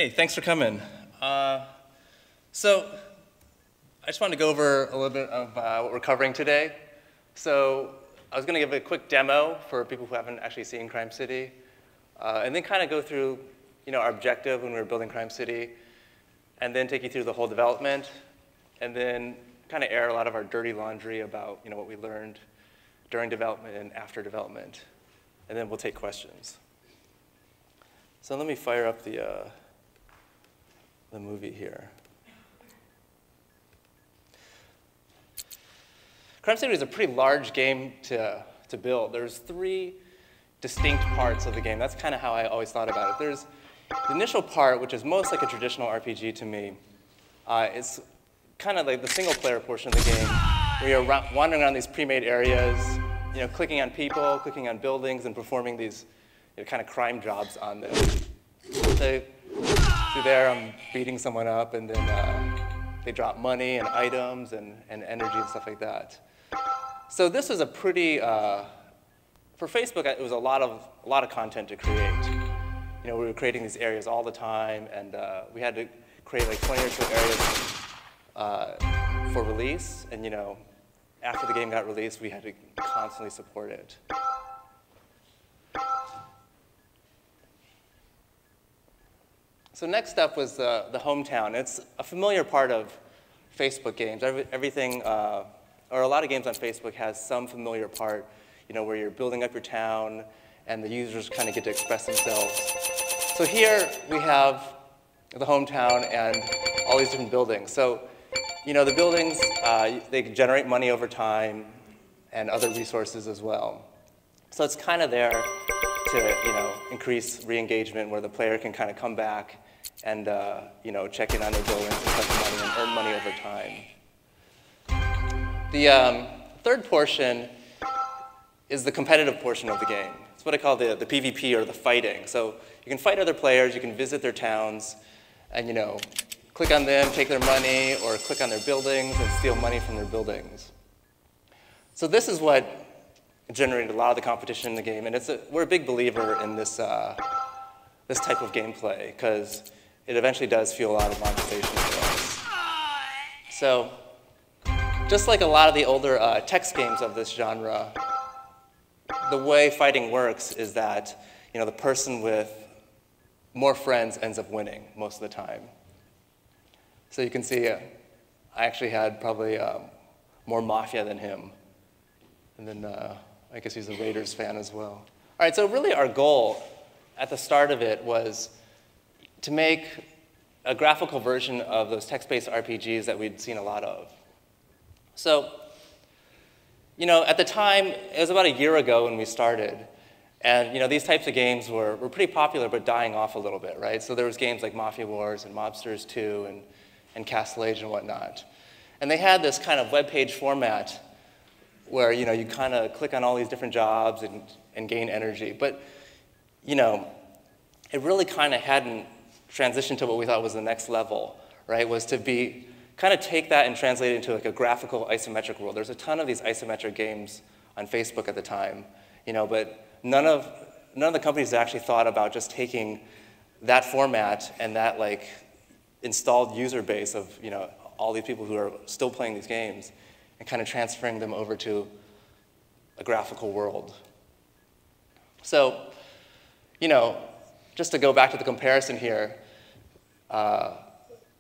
Hey, thanks for coming. So I just wanted to go over a little bit of what we're covering today. So I was going to give a quick demo for people who haven't actually seen Crime City, and then kind of go through our objective when we were building Crime City, and then take you through the whole development, and then kind of air a lot of our dirty laundry about what we learned during development and after development. And then we'll take questions. So let me fire up the movie here. Crime City is a pretty large game to build. There's 3 distinct parts of the game. That's kind of how I always thought about it. There's the initial part, which is most like a traditional RPG to me. It's kind of like the single-player portion of the game, where you're wandering around these pre-made areas, clicking on people, clicking on buildings, and performing these kind of crime jobs on them. So through there, I'm beating someone up, and then they drop money and items and energy and stuff like that. So this was a pretty, for Facebook, it was a lot of content to create. We were creating these areas all the time, and we had to create like 20 or so areas for release, and after the game got released, we had to constantly support it. So next up was the hometown. It's a familiar part of Facebook games. Everything, or a lot of games on Facebook has some familiar part, where you're building up your town and the users kind of get to express themselves. So here we have the hometown and all these different buildings. So, the buildings, they can generate money over time and other resources as well. So it's kind of there to, increase re-engagement where the player can kind of come back and check in on their buildings and collect money and earn money over time. The third portion is the competitive portion of the game. It's what I call the PvP, or the fighting. So you can fight other players, you can visit their towns, and click on them, take their money, or click on their buildings and steal money from their buildings. So this is what generated a lot of the competition in the game, and we're a big believer in this this type of gameplay, because it eventually does fuel a lot of monetization for us. So, just like a lot of the older text games of this genre, the way fighting works is that the person with more friends ends up winning most of the time. So you can see I actually had probably more Mafia than him. And then I guess he's a Raiders fan as well. All right, so really our goal at the start of it was to make a graphical version of those text-based RPGs that we'd seen a lot of. So, at the time, it was about a year ago when we started, and these types of games were pretty popular but dying off a little bit, right? So there was games like Mafia Wars and Mobsters 2 and Castle Age and whatnot. And they had this kind of web page format where you kind of click on all these different jobs and gain energy. But it really kind of hadn't transitioned to what we thought was the next level, right? Was to kind of take that and translate it into like a graphical isometric world. There's a ton of these isometric games on Facebook at the time, but none of the companies actually thought about just taking that format and that like installed user base of all these people who are still playing these games and kind of transferring them over to a graphical world. So, just to go back to the comparison here,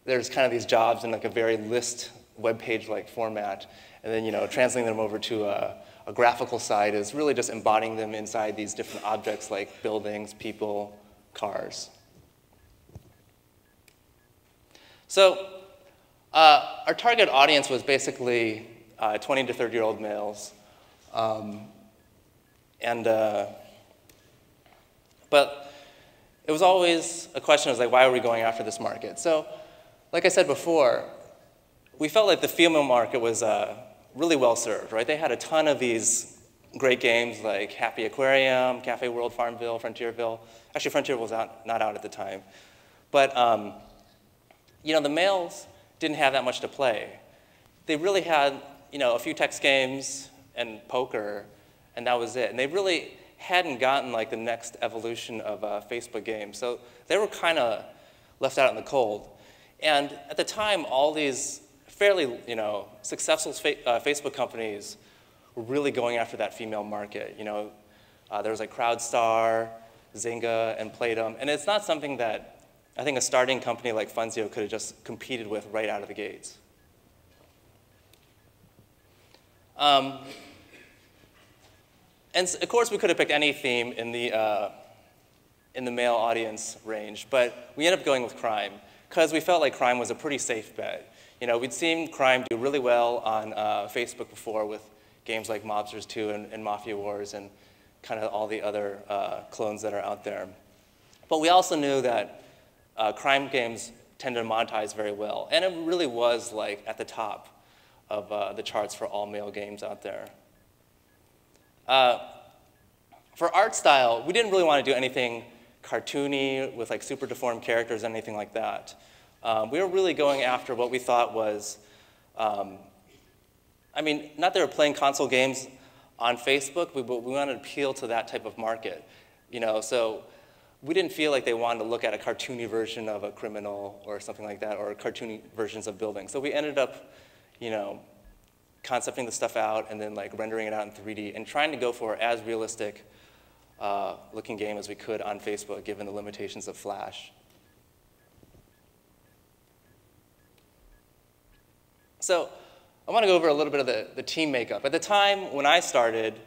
there's kind of these jobs in like a very list web page-like format, and then translating them over to a graphical side is really just embodying them inside these different objects like buildings, people, cars. So our target audience was basically 20 to 30-year-old males, but it was always a question of like, why are we going after this market? So, like I said before, we felt like the female market was really well served, right? They had a ton of these great games like Happy Aquarium, Cafe World, Farmville, Frontierville. Actually, Frontierville was not out at the time. But the males didn't have that much to play. They really had a few text games and poker, and that was it. And they really hadn't gotten like the next evolution of Facebook games. So they were kind of left out in the cold. And at the time, all these fairly successful Facebook companies were really going after that female market. There was like CrowdStar, Zynga, and Playdom. And it's not something that I think a starting company like Funzio could have just competed with right out of the gates. And of course, we could have picked any theme in the male audience range, but we ended up going with crime because we felt like crime was a pretty safe bet. We'd seen crime do really well on Facebook before with games like Mobsters 2 and Mafia Wars and kind of all the other clones that are out there. But we also knew that crime games tend to monetize very well, and it really was like at the top of the charts for all male games out there. For art style, we didn't really want to do anything cartoony with like super deformed characters, anything like that. We were really going after what we thought was, not that we're playing console games on Facebook, but we wanted to appeal to that type of market. So we didn't feel like they wanted to look at a cartoony version of a criminal or something like that, or cartoony versions of buildings. So we ended up, concepting the stuff out and then like rendering it out in 3D and trying to go for as realistic looking game as we could on Facebook, given the limitations of Flash. So I want to go over a little bit of the team makeup. At the time when I started,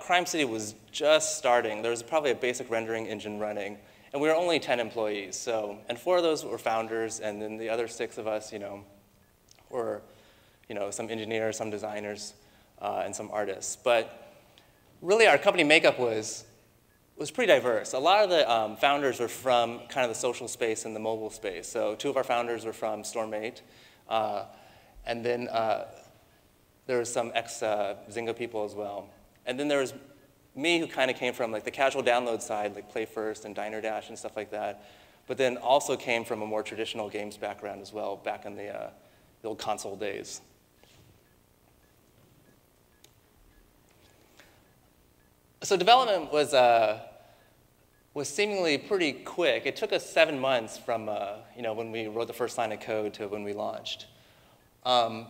Crime City was just starting. There was probably a basic rendering engine running, and we were only 10 employees. And 4 of those were founders, and then the other 6 of us, were some engineers, some designers, and some artists. But really, our company makeup was pretty diverse. A lot of the founders were from kind of the social space and the mobile space. So 2 of our founders were from Storm8, and then there was some ex-Zynga people as well. And then there was me, who kind of came from like the casual download side, like Play First and Diner Dash and stuff like that, but then also came from a more traditional games background as well, back in the old console days. So development was seemingly pretty quick. It took us 7 months from when we wrote the first line of code to when we launched. And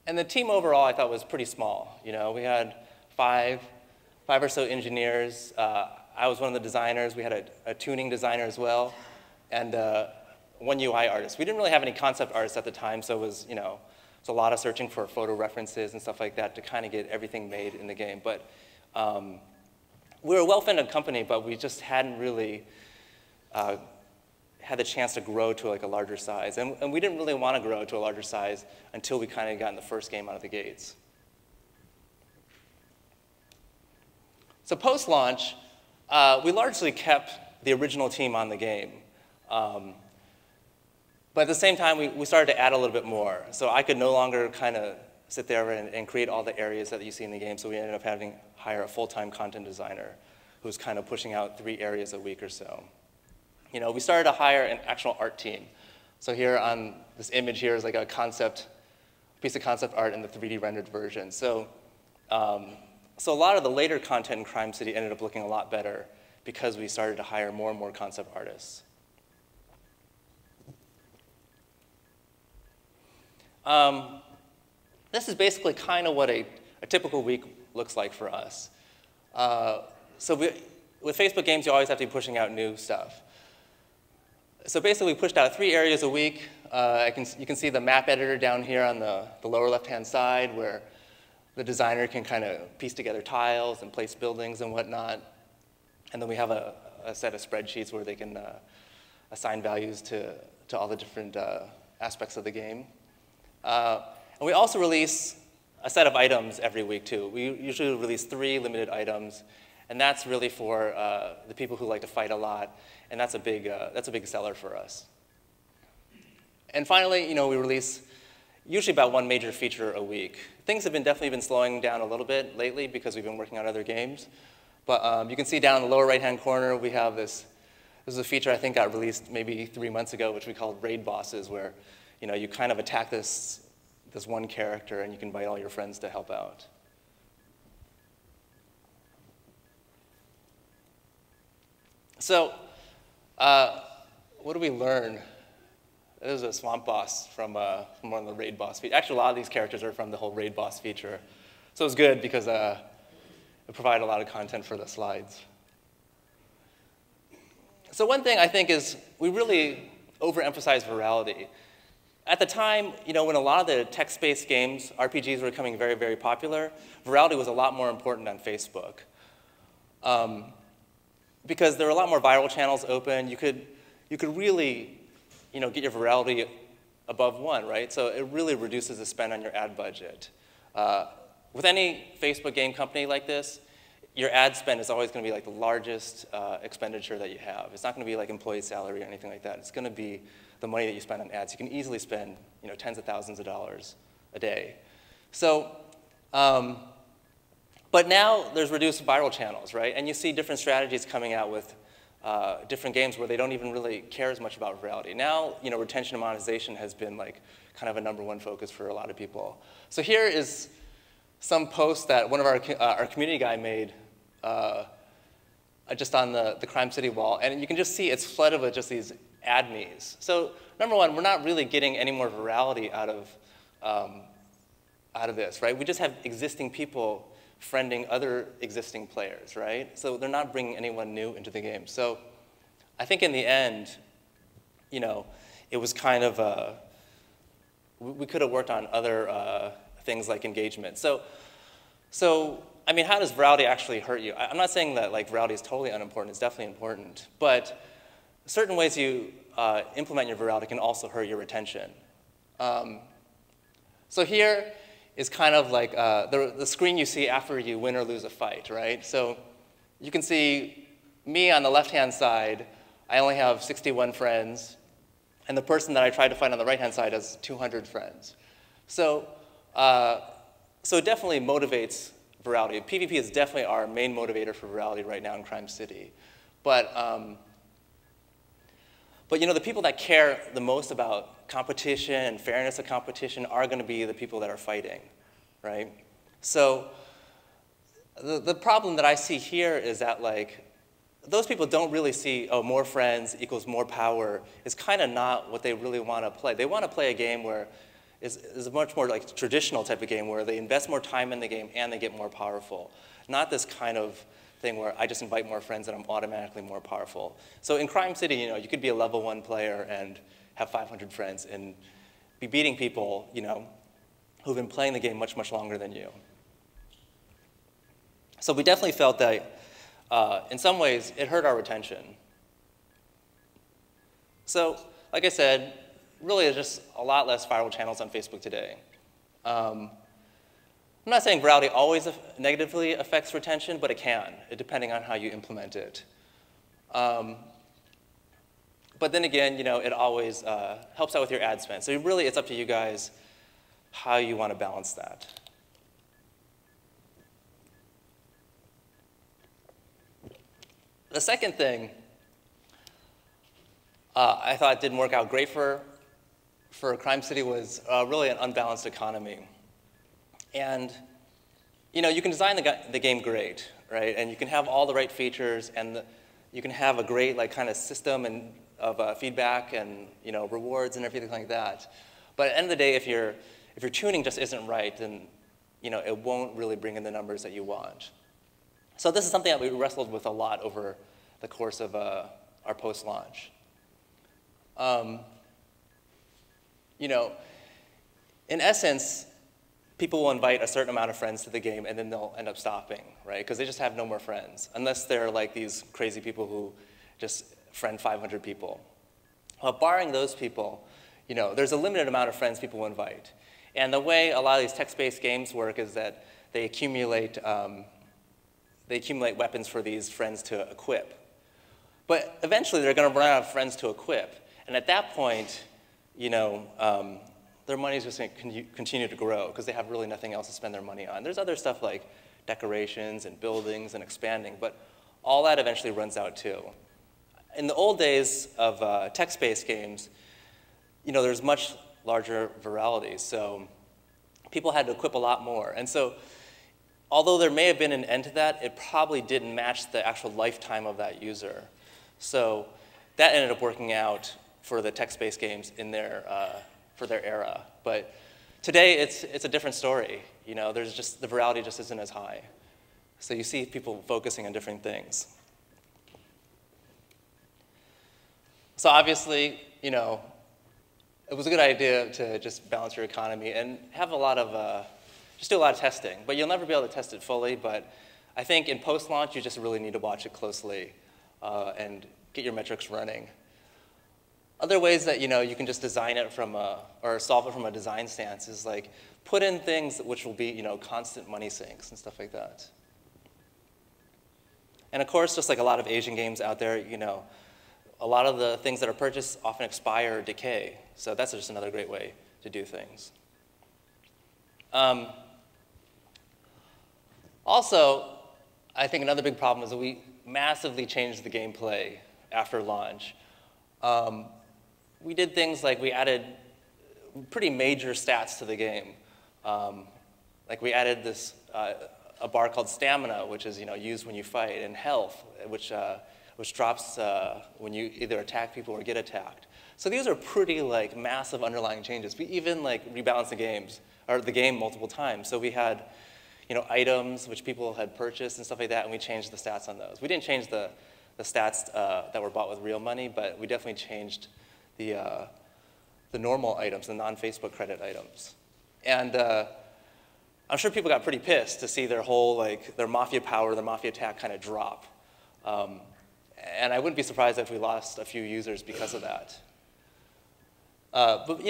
the team overall, I thought, was pretty small. We had five or so engineers. I was one of the designers. We had a tuning designer as well, and 1 UI artist. We didn't really have any concept artists at the time, so it was a lot of searching for photo references and stuff like that to kind of get everything made in the game. But we were a well-funded company, but we just hadn't really had the chance to grow to like a larger size. And we didn't really want to grow to a larger size until we kind of got in the first game out of the gates. So post-launch, we largely kept the original team on the game. But at the same time, we started to add a little bit more. So I could no longer kind of sit there and create all the areas that you see in the game. So we ended up having to hire a full-time content designer who was kind of pushing out 3 areas a week or so. We started to hire an actual art team. So here on this image here is like a piece of concept art in the 3D rendered version. So a lot of the later content in Crime City ended up looking a lot better because we started to hire more and more concept artists. This is basically kind of what a typical week looks like for us. With Facebook games, you always have to be pushing out new stuff. So basically, we pushed out 3 areas a week. You can see the map editor down here on the lower left-hand side, where the designer can kind of piece together tiles and place buildings and whatnot. And then we have a set of spreadsheets where they can assign values to all the different aspects of the game. And we also release a set of items every week, too. We usually release 3 limited items, and that's really for the people who like to fight a lot, and that's a big seller for us. And finally, we release usually about 1 major feature a week. Things have definitely been slowing down a little bit lately because we've been working on other games. But you can see down in the lower right-hand corner, we have this. This is a feature I think got released maybe 3 months ago, which we called raid bosses, where you kind of attack this one character, and you can invite all your friends to help out. So what do we learn? This is a swamp boss from one of the raid boss features. Actually, a lot of these characters are from the whole raid boss feature. So it was good because it provided a lot of content for the slides. So one thing I think is we really overemphasize virality. At the time, when a lot of the text-based games, RPGs were becoming very, very popular, virality was a lot more important on Facebook. Because there were a lot more viral channels open. You could really get your virality above 1, right? So it really reduces the spend on your ad budget. With any Facebook game company like this, your ad spend is always going to be like the largest expenditure that you have. It's not going to be like employee salary or anything like that. It's going to be the money that you spend on ads. You can easily spend tens of thousands of dollars a day. So, but now there's reduced viral channels, right? And you see different strategies coming out with different games where they don't even really care as much about virality. Now, retention and monetization has been like kind of a #1 focus for a lot of people. So here is some post that one of our community guy made just on the Crime City wall, and you can just see it's flooded with just these ad me's. So #1, we're not really getting any more virality out of this, right? We just have existing people friending other existing players, right? So they're not bringing anyone new into the game. So I think in the end, it was kind of we could have worked on other things like engagement. So I mean, how does virality actually hurt you? I'm not saying that like virality is totally unimportant. It's definitely important. But certain ways you implement your virality can also hurt your retention. So here is kind of like the screen you see after you win or lose a fight, right? So you can see me on the left-hand side, I only have 61 friends. And the person that I tried to find on the right-hand side has 200 friends. So it definitely motivates virality. PvP is definitely our main motivator for virality right now in Crime City. But the people that care the most about competition and fairness of competition are going to be the people that are fighting, right? So the problem that I see here is that like those people don't really see, oh, more friends equals more power. It's kind of not what they really want to play. They want to play a game where is a much more like traditional type of game where they invest more time in the game and they get more powerful. Not this kind of thing where I just invite more friends and I'm automatically more powerful. So in Crime City, you could be a level 1 player and have 500 friends and be beating people, who've been playing the game much, much longer than you. So we definitely felt that in some ways it hurt our retention. So like I said, really there's just a lot less viral channels on Facebook today. I'm not saying virality always negatively affects retention, but it can, depending on how you implement it. But then again, it always helps out with your ad spend. So really, it's up to you guys how you want to balance that. The second thing I thought didn't work out great for Crime City was really an unbalanced economy. And you can design the game great, right? And you can have all the right features, and you can have a great like kind of system of feedback and rewards and everything like that. But at the end of the day, if your tuning just isn't right, then it won't really bring in the numbers that you want. So this is something that we wrestled with a lot over the course of our post-launch. In essence, people will invite a certain amount of friends to the game, and then they'll end up stopping, right? Because they just have no more friends, unless they're like these crazy people who just friend 500 people. Well, barring those people, there's a limited amount of friends people will invite. And the way a lot of these text-based games work is that they accumulate weapons for these friends to equip. But eventually, they're going to run out of friends to equip. And at that point, their money is just going to continue to grow because they have really nothing else to spend their money on. There's other stuff like decorations and buildings and expanding, but all that eventually runs out too. In the old days of text-based games, there's much larger virality, so people had to equip a lot more. And so although there may have been an end to that, it probably didn't match the actual lifetime of that user. So that ended up working out for the text-based games in for their era. But today, it's a different story. The virality just isn't as high. So you see people focusing on different things. So obviously, it was a good idea to just balance your economy and have just do a lot of testing. But you'll never be able to test it fully. But I think in post-launch, you just really need to watch it closely and get your metrics running. Other ways that you can just design it or solve it from a design stance is like put in things which will be constant money sinks and stuff like that. And of course, just like a lot of Asian games out there, a lot of the things that are purchased often expire or decay. So that's just another great way to do things. Also, I think another big problem is that we massively changed the gameplay after launch. We did things like we added pretty major stats to the game. Like we added this a bar called stamina, which is used when you fight, and health, which drops when you either attack people or get attacked. So these are pretty massive underlying changes. We even rebalanced the game multiple times. So we had items which people had purchased and stuff like that, and we changed the stats on those. We didn't change the stats that were bought with real money, but we definitely changed the normal items, the non-Facebook credit items. And I'm sure people got pretty pissed to see their whole their mafia power, their mafia attack kind of drop. And I wouldn't be surprised if we lost a few users because of that. But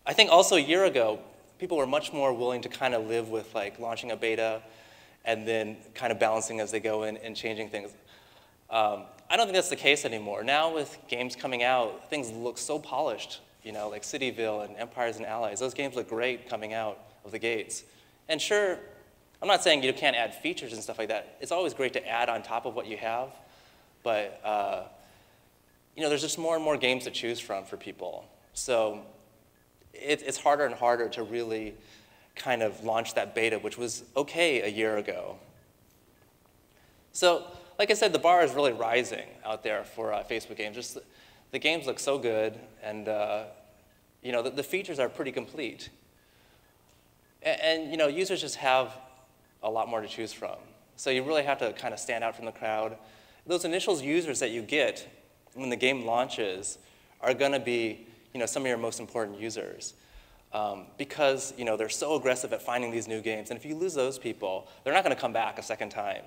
I think also a year ago, people were much more willing to kind of live with launching a beta and then kind of balancing as they go in and changing things. I don't think that's the case anymore. Now with games coming out, things look so polished, like Cityville and Empires and Allies. Those games look great coming out of the gates. And sure, I'm not saying you can't add features and stuff like that. It's always great to add on top of what you have. But there's just more and more games to choose from for people. So it's harder and harder to really kind of launch that beta, which was okay a year ago. So like I said, the bar is really rising out there for Facebook games. Just the games look so good, and the features are pretty complete. And users just have a lot more to choose from. So you really have to kind of stand out from the crowd. Those initial users that you get when the game launches are going to be some of your most important users. Because they're so aggressive at finding these new games. And if you lose those people, they're not going to come back a second time.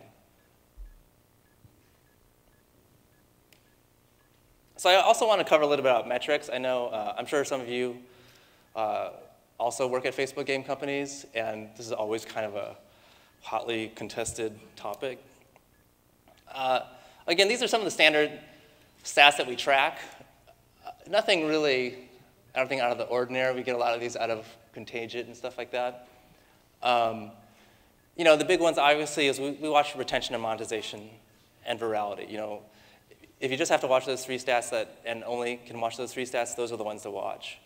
So I also want to cover a little bit about metrics. I know, I'm sure some of you also work at Facebook game companies, and this is always kind of a hotly contested topic. Again, these are some of the standard stats that we track. Nothing really, I don't think, out of the ordinary. We get a lot of these out of Contagion and stuff like that. The big ones, obviously, is we watch retention and monetization and virality. If you just have to watch those 3 stats and only can watch those 3 stats, those are the ones to watch.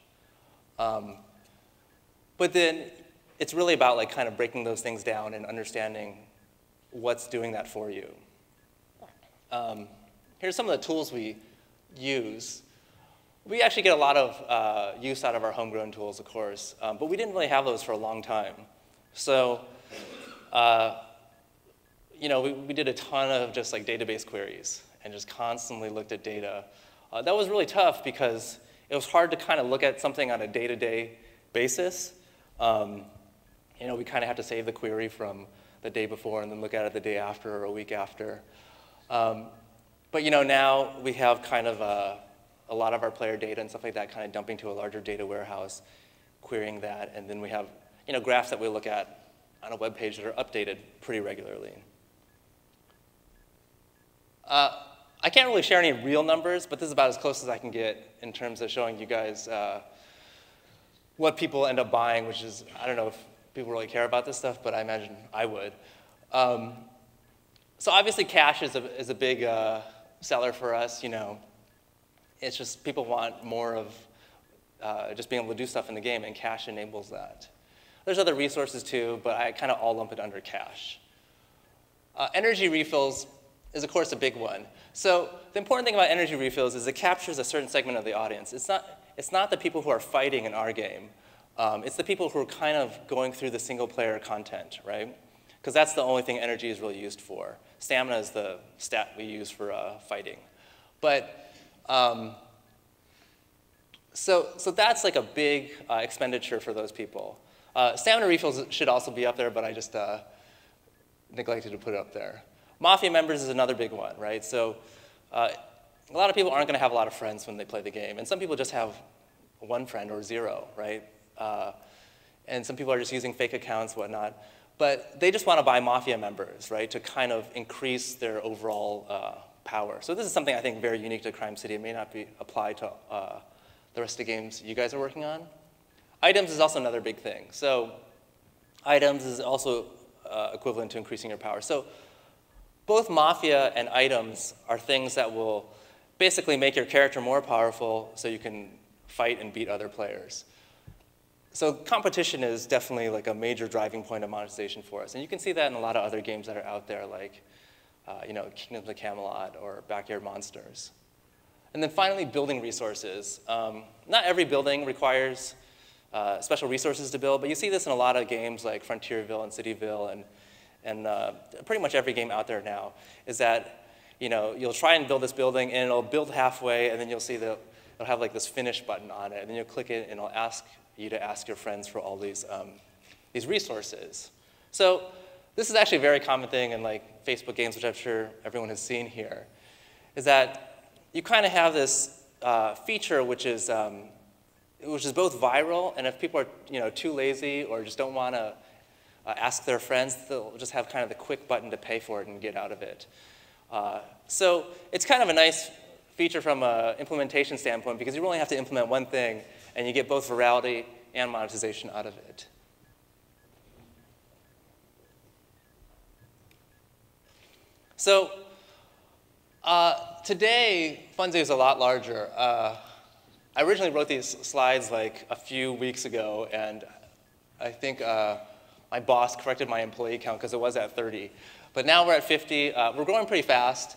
But then it's really about kind of breaking those things down and understanding what's doing that for you. Here's some of the tools we use. We actually get a lot of use out of our homegrown tools, of course, but we didn't really have those for a long time. So, we did a ton of just database queries and just constantly looked at data. That was really tough because it was hard to kind of look at something on a day-to-day basis. We kind of have to save the query from the day before and then look at it the day after or a week after. But now we have kind of a lot of our player data and stuff like that kind of dumping to a larger data warehouse, querying that, and then we have graphs that we look at on a web page that are updated pretty regularly. I can't really share any real numbers, but this is about as close as I can get in terms of showing you guys what people end up buying, which is, I don't know if people really care about this stuff, but I imagine I would. So obviously cache is a big seller for us. It's just people want more of just being able to do stuff in the game, and cache enables that. There's other resources too, but I kind of all lump it under cache. Energy refills is, of course, a big one. So the important thing about energy refills is it captures a certain segment of the audience. It's not the people who are fighting in our game. It's the people who are kind of going through the single-player content, right? Because that's the only thing energy is really used for. Stamina is the stat we use for fighting. But so that's like a big expenditure for those people. Stamina refills should also be up there, but I just neglected to put it up there. Mafia members is another big one, right? So a lot of people aren't going to have a lot of friends when they play the game, and some people just have one friend or zero, right? And some people are just using fake accounts, whatnot. But they just want to buy Mafia members, right, to kind of increase their overall power. So this is something I think very unique to Crime City. It may not be applied to the rest of the games you guys are working on. Items is also another big thing. So items is also equivalent to increasing your power. So both Mafia and items are things that will basically make your character more powerful so you can fight and beat other players. So competition is definitely like a major driving point of monetization for us. And you can see that in a lot of other games that are out there, like Kingdoms of Camelot or Backyard Monsters. And then finally, building resources. Not every building requires special resources to build, but you see this in a lot of games like Frontierville and Cityville and pretty much every game out there now, is that you'll try and build this building and it'll build halfway, and then you'll see that it'll have like this finish button on it, and then you'll click it and it'll ask you to ask your friends for all these resources. So this is actually a very common thing in like Facebook games, which I'm sure everyone has seen here, is that you kind of have this feature which is both viral, and if people are too lazy or just don't want to ask their friends, they'll just have kind of the quick button to pay for it and get out of it. So it's kind of a nice feature from an implementation standpoint, because you only have to implement one thing, and you get both virality and monetization out of it. So today, Funzy is a lot larger. I originally wrote these slides like a few weeks ago, and I think my boss corrected my employee count because it was at 30. But now we're at 50. We're growing pretty fast.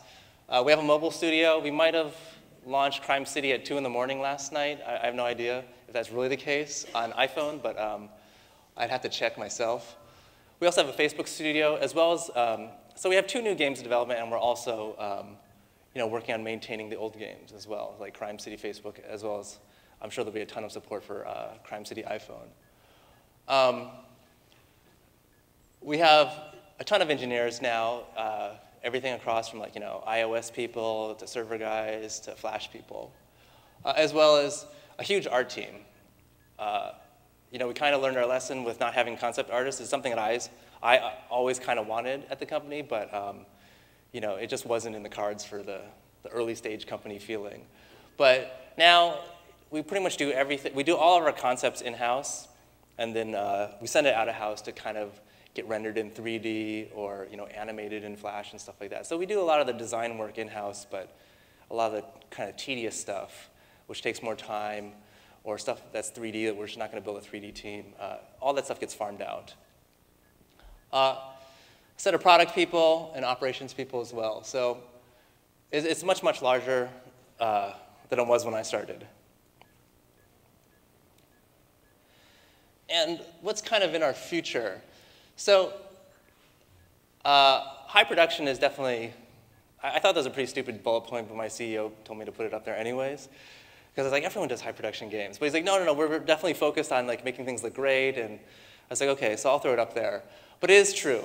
We have a mobile studio. We might have launched Crime City at 2 in the morning last night. I have no idea if that's really the case on iPhone, but I'd have to check myself. We also have a Facebook studio, as well as, so we have 2 new games in development, and we're also working on maintaining the old games as well, like Crime City Facebook, as well as I'm sure there'll be a ton of support for Crime City iPhone. We have a ton of engineers now, everything across from iOS people to server guys to Flash people, as well as a huge art team. We kind of learned our lesson with not having concept artists. It's something that I always kind of wanted at the company, but it just wasn't in the cards for the early stage company feeling. But now we pretty much do everything. We do all of our concepts in-house, and then we send it out of house to kind of get rendered in 3D or animated in Flash and stuff like that. So we do a lot of the design work in-house, but a lot of the kind of tedious stuff, which takes more time, or stuff that's 3D that we're just not going to build a 3D team, all that stuff gets farmed out. A set of product people and operations people as well. So it's much, much larger than it was when I started. And what's kind of in our future? So high production is definitely, I thought that was a pretty stupid bullet point, but my CEO told me to put it up there anyways. Because I was like, everyone does high production games. But he's like, no, we're definitely focused on making things look great. And I was like, okay, so I'll throw it up there. But it is true.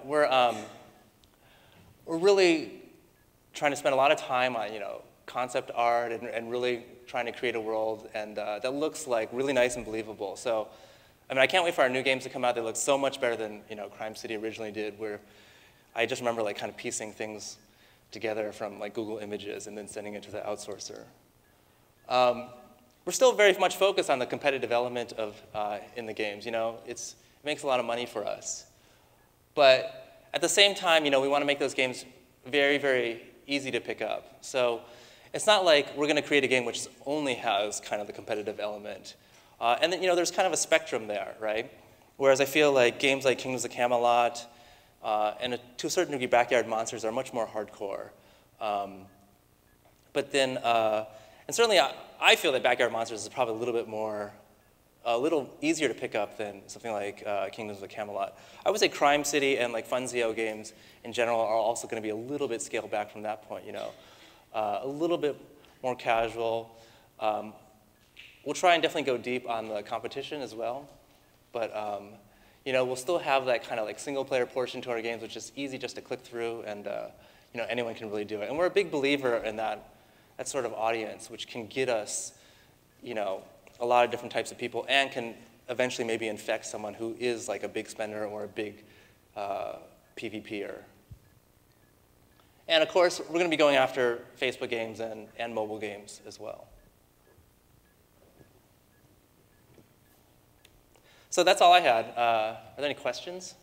We're really trying to spend a lot of time on concept art and really trying to create a world that looks like really nice and believable. So I can't wait for our new games to come out. They look so much better than Crime City originally did, where I just remember kind of piecing things together from Google Images and then sending it to the outsourcer. We're still very much focused on the competitive element in the games. It makes a lot of money for us. But at the same time, we want to make those games very, very easy to pick up. So it's not like we're going to create a game which only has kind of the competitive element. And then, there's kind of a spectrum there, right? Whereas I feel like games like Kingdoms of Camelot, And to a certain degree, backyard monsters are much more hardcore. But then, and certainly I feel that backyard monsters is probably a little easier to pick up than something like Kingdoms of Camelot. I would say Crime City and like Funzio games in general are also going to be a little bit scaled back from that point, a little bit more casual. We'll try and definitely go deep on the competition as well, but we'll still have that kind of like single player portion to our games, which is easy just to click through, and anyone can really do it. And we're a big believer in that sort of audience, which can get us, a lot of different types of people, and can eventually maybe infect someone who is like a big spender or a big PvPer. And of course, we're going to be going after Facebook games and mobile games as well. So that's all I had. Are there any questions?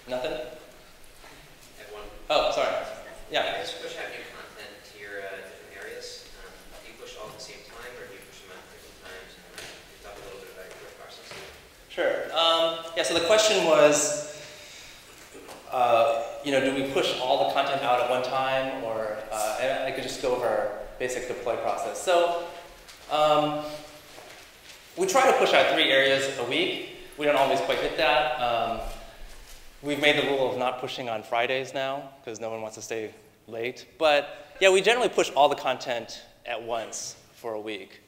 Nothing? Oh, sorry. Yeah. You guys push out new content to your different areas. Do you push all at the same time, or do you push them out at different times? And can you talk a little bit about your process? Sure. Yeah. So the question was, do we push all the content out at one time, or and I could just go over our basic deploy process. So we try to push out 3 areas a week. We don't always quite hit that. We've made the rule of not pushing on Fridays now, because no one wants to stay late. But yeah, we generally push all the content at once for a week.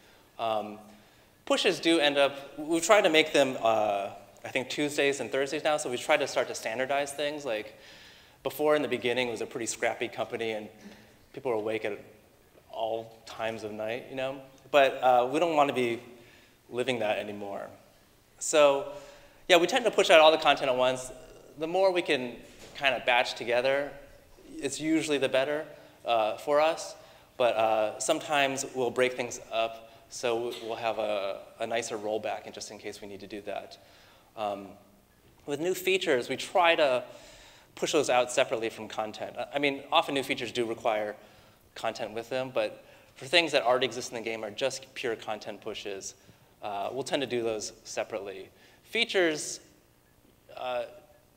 Pushes do end up, we've tried to make them, I think, Tuesdays and Thursdays now, so we've tried to start to standardize things. Like, before, in the beginning, it was a pretty scrappy company, and people were awake at all times of night, But we don't want to be living that anymore. So yeah, we tend to push out all the content at once. The more we can kind of batch together, it's usually the better for us. But sometimes we'll break things up, so we'll have a nicer rollback, and just in case we need to do that. With new features, we try to push those out separately from content. I mean, often new features do require content with them, but for things that already exist in the game are just pure content pushes, we'll tend to do those separately. Features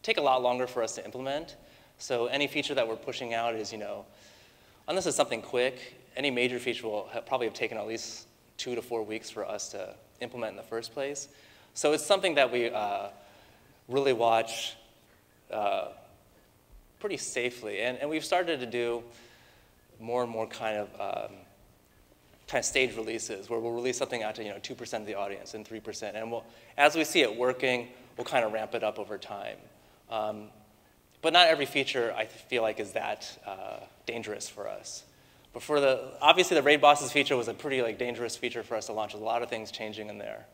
take a lot longer for us to implement. So any feature that we're pushing out is, unless it's something quick, any major feature will probably have taken at least 2 to 4 weeks for us to implement in the first place. So it's something that we really watch pretty safely. And we've started to do more and more kind of stage releases, where we'll release something out to 2% of the audience and 3%. And as we see it working, we'll kind of ramp it up over time. But not every feature, I feel like, is that dangerous for us. But obviously the Raid Bosses feature was a pretty dangerous feature for us to launch. There's a lot of things changing in there.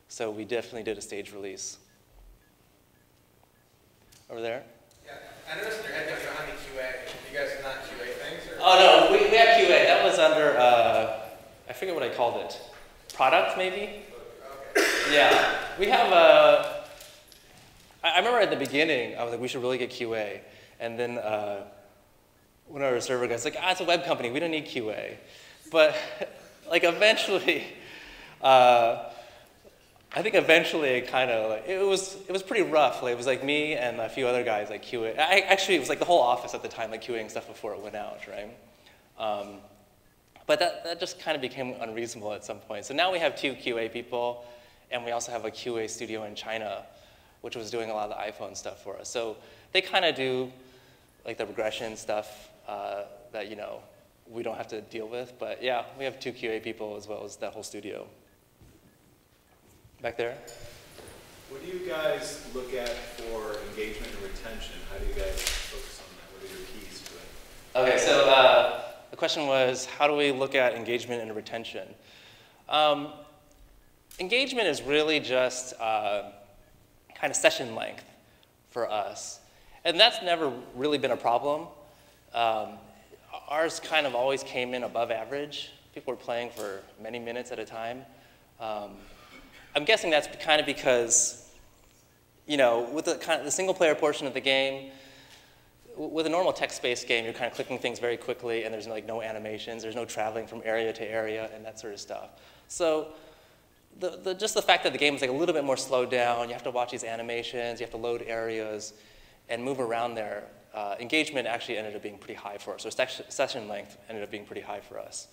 So we definitely did a stage release. Over there? Yeah, I noticed in your head count you don't have any QA. You guys not QA things? Or? Oh no, we have QA. That was under, I forget what I called it. Product, maybe? Okay. Yeah, we have I remember at the beginning, I was like, we should really get QA. And then one of our server guys was like, it's a web company, we don't need QA. But eventually, I think eventually it kind of, it was pretty rough. It was me and a few other guys QA. Actually, it was the whole office at the time QAing stuff before it went out, right? But that just kind of became unreasonable at some point. So now we have 2 QA people, and we also have a QA studio in China, which was doing a lot of the iPhone stuff for us. So they kind of do the regression stuff that we don't have to deal with. But yeah, we have 2 QA people as well as that whole studio. Back there? What do you guys look at for engagement and retention? How do you guys focus on that? What are your keys to it? Okay, so the question was, how do we look at engagement and retention? Engagement is really just kind of session length for us. And that's never really been a problem. Ours kind of always came in above average. People were playing for many minutes at a time. I'm guessing that's kind of because, with the single player portion of the game, with a normal text-based game, you're kind of clicking things very quickly, and there's like no animations, there's no traveling from area to area, and that sort of stuff. So just the fact that the game is like a little bit more slowed down, you have to watch these animations, you have to load areas, and move around there, engagement actually ended up being pretty high for us. So session length ended up being pretty high for us.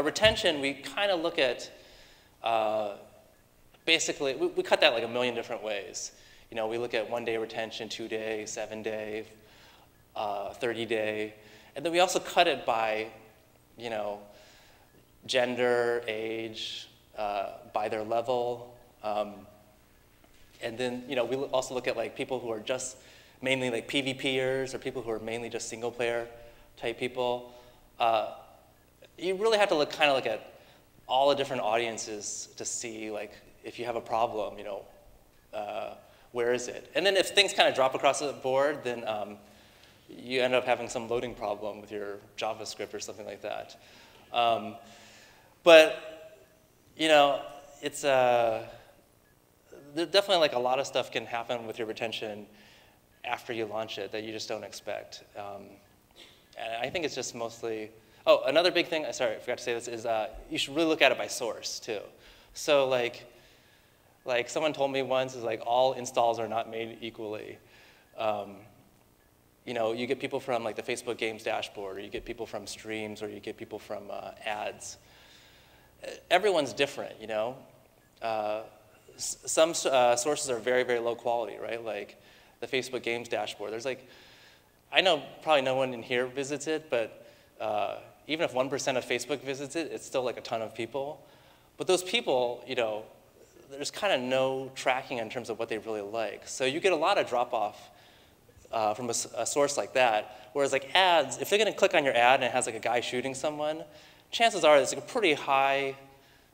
Retention, we kind of look at, basically, we cut that like a million different ways. You know, we look at 1-day retention, 2-day, 7-day, 30-day, and then we also cut it by, you know, gender, age, by their level, and then, you know, we also look at like people who are just mainly like PvPers or people who are mainly just single player type people. You really have to look at all the different audiences to see like if you have a problem, you know, where is it? And then if things kind of drop across the board, then you end up having some loading problem with your JavaScript or something like that. But, you know, it's, there's definitely like a lot of stuff can happen with your retention after you launch it that you just don't expect. And I think it's just mostly, oh, another big thing, sorry, I forgot to say this, is you should really look at it by source too. So like someone told me once, is like all installs are not made equally. You know, you get people from like the Facebook Games dashboard, or you get people from streams, or you get people from ads. Everyone's different, you know. Some sources are very, very low quality, right? Like the Facebook Games dashboard. There's like, I know probably no one in here visits it, but even if 1% of Facebook visits it, it's still like a ton of people. But those people, you know, there's kind of no tracking in terms of what they really like. So you get a lot of drop-off from a source like that. Whereas like ads, if they're going to click on your ad and it has like a guy shooting someone, chances are it's like a pretty high,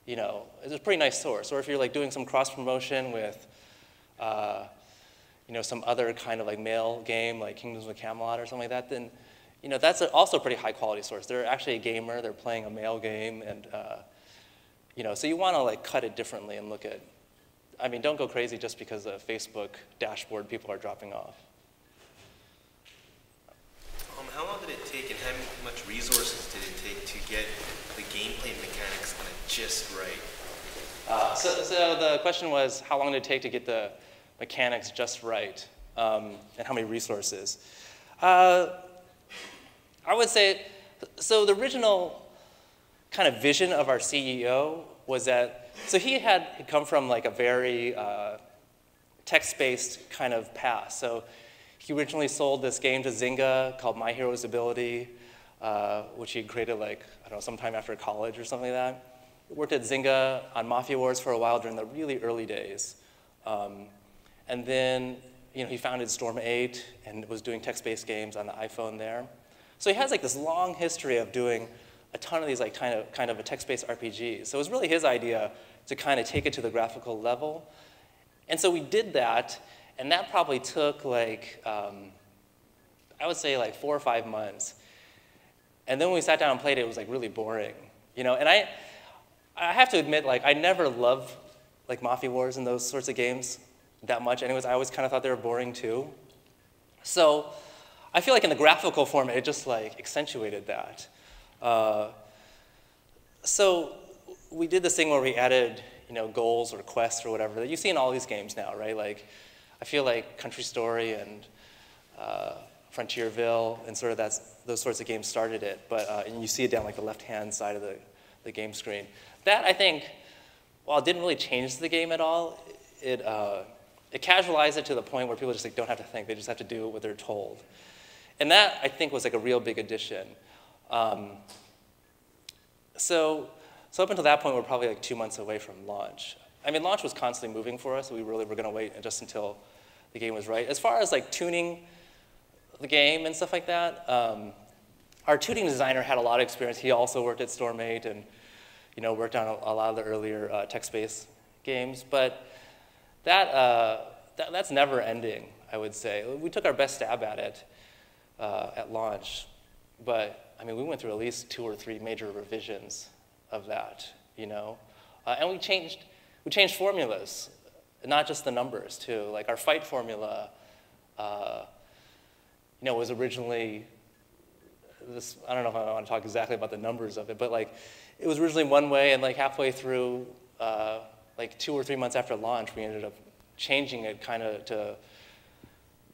you know, it's a pretty nice source. Or if you're like doing some cross-promotion with, you know, some other kind of like male game, like Kingdoms of Camelot or something like that, then, you know, that's also a pretty high-quality source. They're actually a gamer. They're playing a male game, and you know, so you want to like cut it differently and look at. I mean, don't go crazy just because the Facebook dashboard people are dropping off. How long did it take, and how much resources did it take to get the gameplay mechanics kind of just right? So the question was, how long did it take to get the mechanics just right, and how many resources? I would say, so the original kind of vision of our CEO was that, so he had come from like a very text-based kind of past. So he originally sold this game to Zynga called My Hero's Ability, which he created like, I don't know, sometime after college or something like that. Worked at Zynga on Mafia Wars for a while during the really early days. And then, you know, he founded Storm 8 and was doing text-based games on the iPhone there. So he has like this long history of doing a ton of these like kind of a text-based RPGs. So it was really his idea to kind of take it to the graphical level. And so we did that, and that probably took like, I would say like 4 or 5 months. And then when we sat down and played it, it was like really boring, you know? And I have to admit, like, I never loved like Mafia Wars and those sorts of games that much. Anyways, I always kind of thought they were boring too. So I feel like in the graphical format, it just like accentuated that. So we did this thing where we added, you know, goals or quests or whatever that you see in all these games now, right? Like, I feel like Country Story and Frontierville and sort of those sorts of games started it. But and you see it down like the left-hand side of the game screen. That, I think, while it didn't really change the game at all, it casualized it to the point where people just like don't have to think; they just have to do what they're told. And that, I think, was like a real big addition. So up until that point, we're probably like 2 months away from launch. I mean, launch was constantly moving for us. We really were going to wait just until the game was right. As far as like tuning the game and stuff like that, our tuning designer had a lot of experience. He also worked at Storm 8 and, you know, worked on a lot of the earlier text-based games. But that's never ending, I would say. We took our best stab at it at launch, but I mean, we went through at least 2 or 3 major revisions of that, you know, and we changed formulas, not just the numbers too. Like our fight formula, was originally this, I don't know if I want to talk exactly about the numbers of it, but like it was originally one way, and like halfway through, like 2 or 3 months after launch, we ended up changing it kind of to,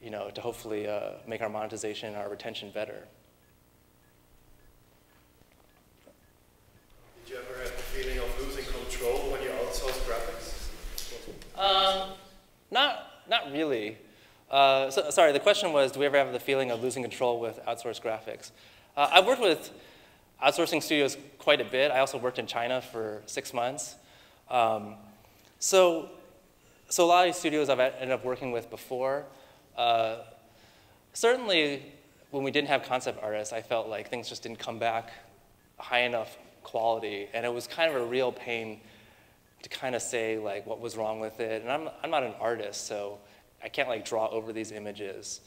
to hopefully make our monetization and our retention better. Did you ever have the feeling of losing control when you outsource graphics? Not really. Sorry, the question was, do we ever have the feeling of losing control with outsourced graphics? I've worked with outsourcing studios quite a bit. I also worked in China for 6 months. So a lot of these studios I've ended up working with before. Certainly, when we didn't have concept artists, I felt like things just didn't come back high enough quality, and it was kind of a real pain to kind of say like what was wrong with it. And I'm not an artist, so I can't like draw over these images.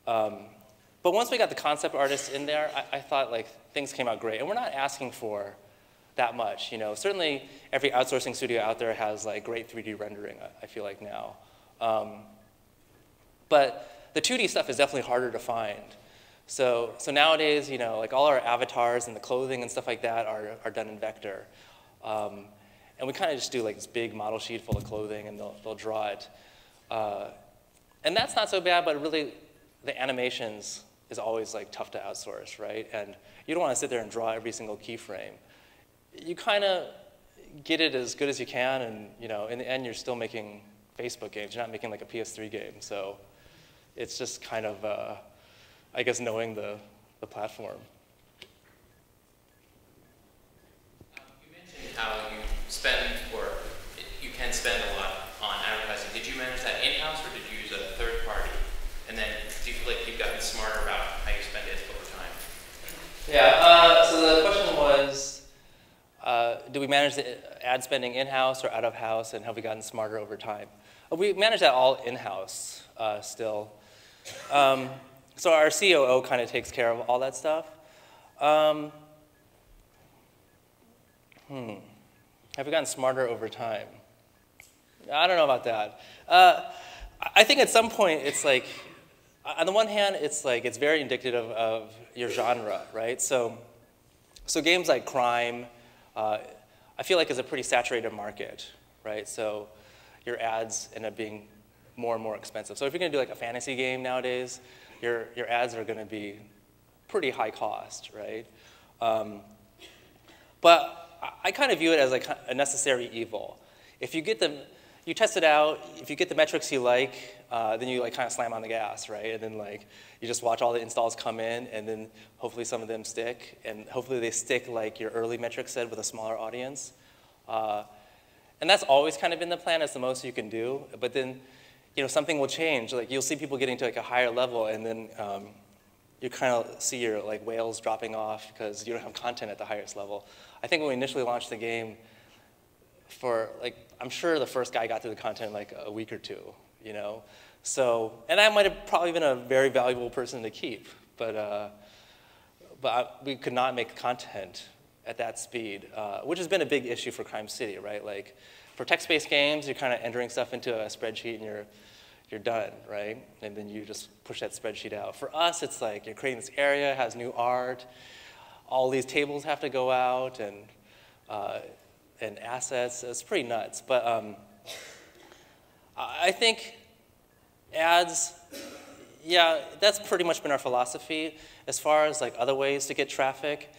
But once we got the concept artists in there, I thought like things came out great. And we're not asking for that much. Certainly every outsourcing studio out there has like great 3D rendering, I feel like now. But the 2D stuff is definitely harder to find. So nowadays, like all our avatars and the clothing and stuff like that are done in vector. And we kind of just do like this big model sheet full of clothing, and they'll draw it. And that's not so bad, but really the animations is always like tough to outsource, right? And you don't want to sit there and draw every single keyframe. You kind of get it as good as you can, and in the end, you're still making Facebook games. You're not making like a PS3 game. So it's just kind of, I guess, knowing the platform. You mentioned how you spend, or you can spend a lot on advertising. Did you manage that in-house, or did you use a third party? And then do you feel like you've gotten smarter about how you spend it over time? Yeah, so the question was, do we manage the ad spending in-house or out of house, and have we gotten smarter over time? We manage that all in-house still. So our COO kind of takes care of all that stuff. Have we gotten smarter over time? I don't know about that. I think at some point it's like, on the one hand, it's like it's very indicative of your genre, right? So games like crime, I feel like is a pretty saturated market, right? So your ads end up being more and more expensive. So if you're going to do like a fantasy game nowadays, your ads are going to be pretty high cost, right? But I kind of view it as like a necessary evil. If you you test it out, if you get the metrics you like, then you like kind of slam on the gas, right? And then like you just watch all the installs come in, and then hopefully some of them stick, and hopefully they stick like your early metrics said with a smaller audience. And that's always kind of been the plan. That's the most you can do. But then, something will change. Like you'll see people getting to like a higher level, and then you kind of see your like whales dropping off because you don't have content at the highest level. I think when we initially launched the game, I'm sure the first guy got through the content in like a week or two, So, and I might have probably been a very valuable person to keep, but we could not make content at that speed, which has been a big issue for Crime City, right? Like, for text-based games, you're kind of entering stuff into a spreadsheet and you're done, right? And then you just push that spreadsheet out. For us, it's like you're creating this area, has new art, all these tables have to go out, and assets. It's pretty nuts. But I think ads, yeah, that's pretty much been our philosophy. As far as like other ways to get traffic,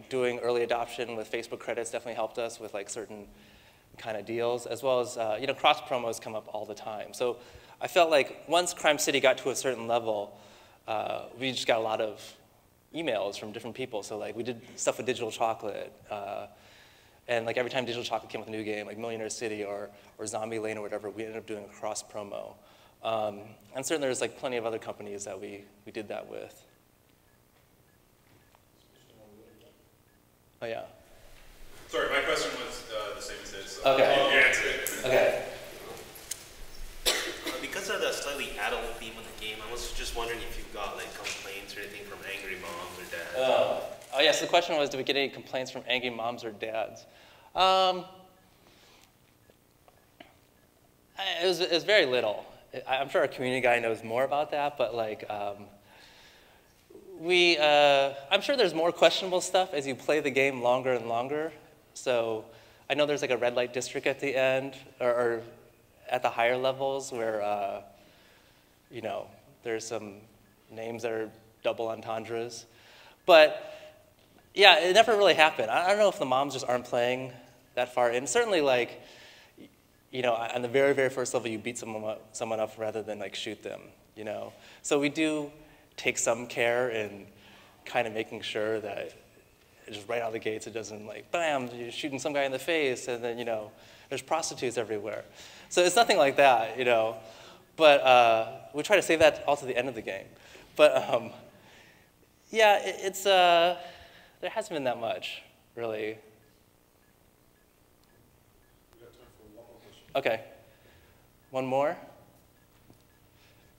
doing early adoption with Facebook credits definitely helped us with like certain kind of deals, as well as cross promos come up all the time. So I felt like once Crime City got to a certain level, we just got a lot of emails from different people. So like we did stuff with Digital Chocolate, and like every time Digital Chocolate came with a new game, like Millionaire City or Zombie Lane or whatever, we ended up doing a cross promo. And certainly there's like plenty of other companies that we did that with. Oh yeah. Sorry, my question was the same as his. So Okay. You answered it. Okay. Because of the slightly adult theme of the game, I was just wondering if you got like complaints or anything from angry moms or dads. Oh yes, the question was, do we get any complaints from angry moms or dads? It was very little. I'm sure our community guy knows more about that, but like, I'm sure there's more questionable stuff as you play the game longer and longer. So I know there's like a red light district at the end, or at the higher levels where, you know, there's some names that are double entendres. But yeah, it never really happened. I don't know if the moms just aren't playing that far in. Certainly like, you know, on the very, very first level, you beat someone up rather than like shoot them, you know. So we do take some care in kind of making sure that just right out of the gates, it doesn't like, bam, you're shooting some guy in the face, and then, you know, there's prostitutes everywhere. So it's nothing like that, you know. But we try to save that all to the end of the game. But yeah, there hasn't been that much, really. Okay. One more?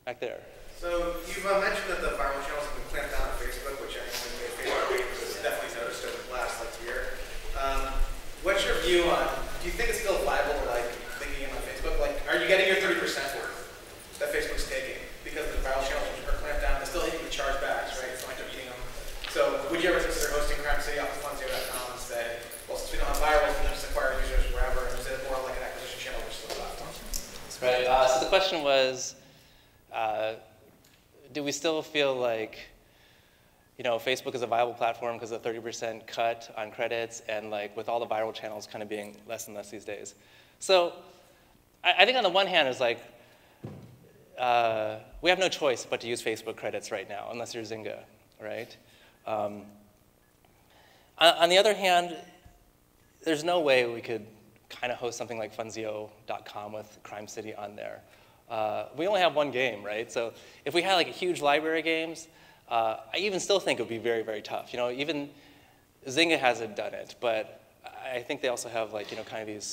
Back there. So you've mentioned that the viral channels have been clamped down on Facebook, which anyone who made Facebook pages has definitely noticed over the last year. What's your view on, do you think it's still viable to like linking in on Facebook? Like, are you getting your 30% worth that Facebook's taking? Because the viral channels are clamped down, they're still hitting the chargebacks, right? It's not like they're eating them. So would you ever consider hosting Crime City off of Fonzio.com and say, well, since we don't have virals, we can just acquire users wherever, and is it more like an acquisition channel versus a platform? Right. So the question was, do we still feel like, you know, Facebook is a viable platform because of the 30% cut on credits, and like with all the viral channels kind of being less and less these days? So I think on the one hand, it's like, we have no choice but to use Facebook credits right now, unless you're Zynga, right? On the other hand, there's no way we could kind of host something like Funzio.com with Crime City on there. We only have one game, right? So if we had like a huge library of games, I even still think it would be very, very tough. You know, even Zynga hasn't done it, but I think they also have like, you know, kind of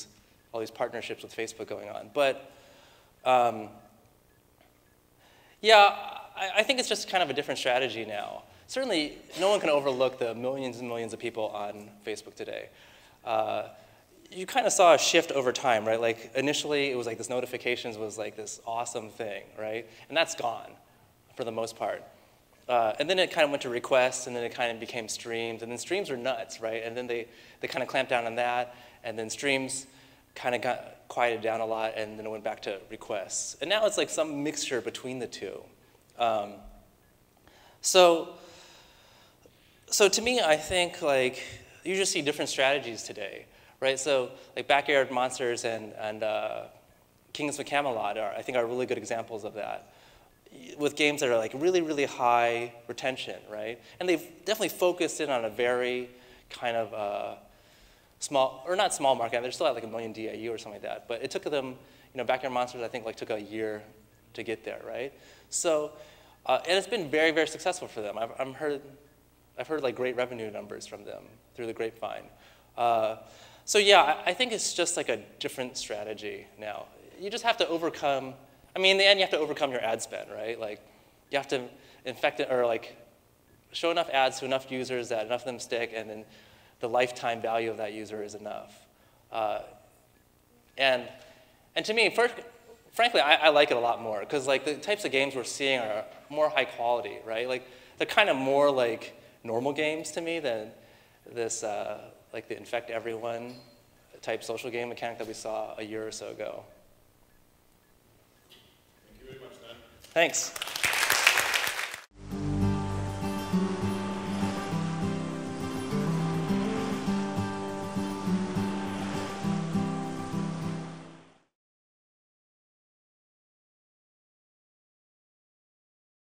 all these partnerships with Facebook going on. But yeah, I think it's just kind of a different strategy now. Certainly, no one can overlook the millions and millions of people on Facebook today. You kind of saw a shift over time, right? Like initially, it was like this notifications was like this awesome thing, right? And that's gone for the most part. And then it kind of went to requests, and then it kind of became streams, and then streams are nuts, right? And then they kind of clamped down on that, and then streams kind of got quieted down a lot, and then it went back to requests. And now it's like some mixture between the two. So to me, I think like you just see different strategies today, right? So like Backyard Monsters and Kings of Camelot I think are really good examples of that, with games that are like really, really high retention, right? And they've definitely focused in on a very kind of small, or not small market, they're still at like 1 million DAU or something like that, but it took them, you know, Backyard Monsters I think like took a year to get there, right? So, and it's been very, very successful for them. I've heard like great revenue numbers from them through the grapevine. So yeah, I think it's just like a different strategy now. You just have to overcome, I mean, in the end, you have to overcome your ad spend, right? Like, you have to infect it, or like, show enough ads to enough users that enough of them stick, and then the lifetime value of that user is enough. And to me, frankly, I like it a lot more, because like the types of games we're seeing are more high quality, right? Like, they're kind of more like normal games to me than this, like the infect everyone type social game mechanic that we saw a year or so ago. Thank you very much, Dan. Thanks.